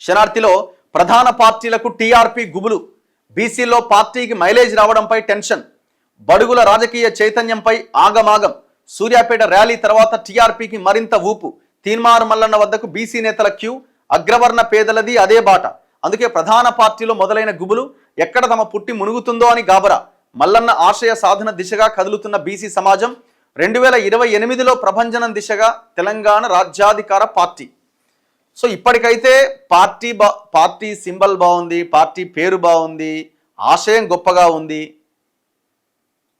శనార్థిలో ప్రధాన పార్టీలకు టీఆర్పీ గుబులు, బీసీలో పార్టీకి మైలేజ్ రావడంపై టెన్షన్, బడుగుల రాజకీయ చైతన్యంపై ఆగమాగం, సూర్యాపేట ర్యాలీ తర్వాత టీఆర్పీకి మరింత ఊపు, తీన్మార్ మల్లన్న వద్దకు బీసీ నేతల క్యూ, అగ్రవర్ణ పేదలది అదే బాట, అందుకే ప్రధాన పార్టీలో మొదలైన గుబులు, ఎక్కడ తమ పుట్టి మునుగుతుందో అని గాబరా, మల్లన్న ఆశయ సాధన దిశగా కదులుతున్న బీసీ సమాజం, 2028లో ప్రభంజనం దిశగా తెలంగాణ రాజ్యాధికార పార్టీ. సో ఇప్పటికైతే పార్టీ సింబల్ బాగుంది, పార్టీ పేరు బాగుంది, ఆశయం గొప్పగా ఉంది,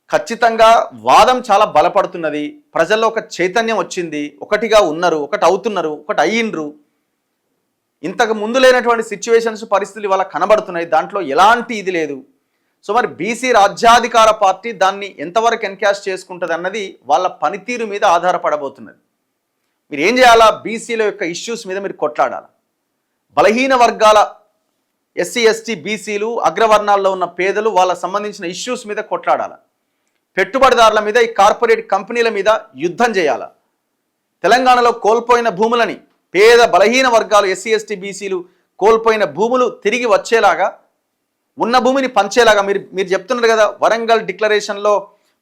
ఖచ్చితంగా వాదం చాలా బలపడుతున్నది, ప్రజల్లో ఒక చైతన్యం వచ్చింది, ఒకటిగా ఉన్నారు, ఒకటి అవుతున్నారు, ఒకటి అయ్యిండ్రు. ఇంతకు ముందు లేనటువంటి సిచ్యువేషన్స్ పరిస్థితులు ఇవాళ కనబడుతున్నాయి, దాంట్లో ఎలాంటి ఇది లేదు. సో మరి బీసీ రాజ్యాధికార పార్టీ దాన్ని ఎంతవరకు ఎన్కాష్ చేసుకుంటుంది అన్నది వాళ్ళ పనితీరు మీద ఆధారపడబోతున్నది. మీరు ఏం చేయాలా? బీసీల యొక్క ఇష్యూస్ మీద మీరు కొట్లాడాలి. బలహీన వర్గాల ఎస్సీ ఎస్టీ బీసీలు, అగ్రవర్ణాల్లో ఉన్న పేదలు, వాళ్ళకు సంబంధించిన ఇష్యూస్ మీద కొట్లాడాలి. పెట్టుబడిదారుల మీద, ఈ కార్పొరేట్ కంపెనీల మీద యుద్ధం చేయాలి. తెలంగాణలో కోల్పోయిన భూములని పేద బలహీన వర్గాలు ఎస్సీ ఎస్టీ బీసీలు కోల్పోయిన భూములు తిరిగి వచ్చేలాగా, ఉన్న భూమిని పంచేలాగా మీరు చెప్తున్నారు కదా, వరంగల్ డిక్లరేషన్లో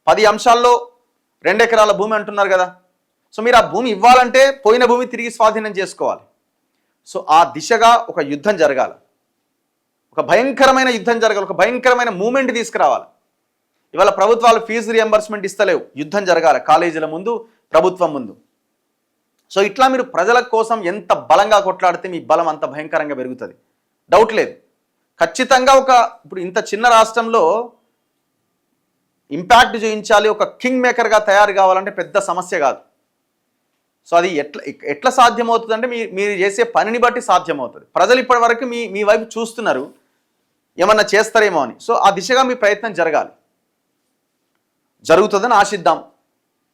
10 అంశాల్లో 2 ఎకరాల భూమి అంటున్నారు కదా. సో మీరు ఆ భూమి ఇవ్వాలంటే పోయిన భూమి తిరిగి స్వాధీనం చేసుకోవాలి. సో ఆ దిశగా ఒక యుద్ధం జరగాలి, ఒక భయంకరమైన యుద్ధం జరగాలి, ఒక భయంకరమైన మూమెంట్ తీసుకురావాలి. ఇవాళ ప్రభుత్వాలు ఫీజు రియంబర్స్మెంట్ ఇస్తలేవు, యుద్ధం జరగాలి కాలేజీల ముందు, ప్రభుత్వం ముందు. సో ఇట్లా మీరు ప్రజల కోసం ఎంత బలంగా కొట్లాడితే మీ బలం అంత భయంకరంగా పెరుగుతుంది, డౌట్ లేదు. ఖచ్చితంగా ఇప్పుడు ఇంత చిన్న రాష్ట్రంలో ఇంపాక్ట్ చూపించాలి, ఒక కింగ్ మేకర్గా తయారు కావాలంటే పెద్ద సమస్య కాదు. సో అది ఎట్లా సాధ్యమవుతుంది అంటే మీరు చేసే పనిని బట్టి సాధ్యమవుతుంది. ప్రజలు ఇప్పటి వరకు మీ వైపు చూస్తున్నారు, ఏమన్నా చేస్తారేమో అని. సో ఆ దిశగా మీ ప్రయత్నం జరగాలి, జరుగుతుందని ఆశిద్దాం.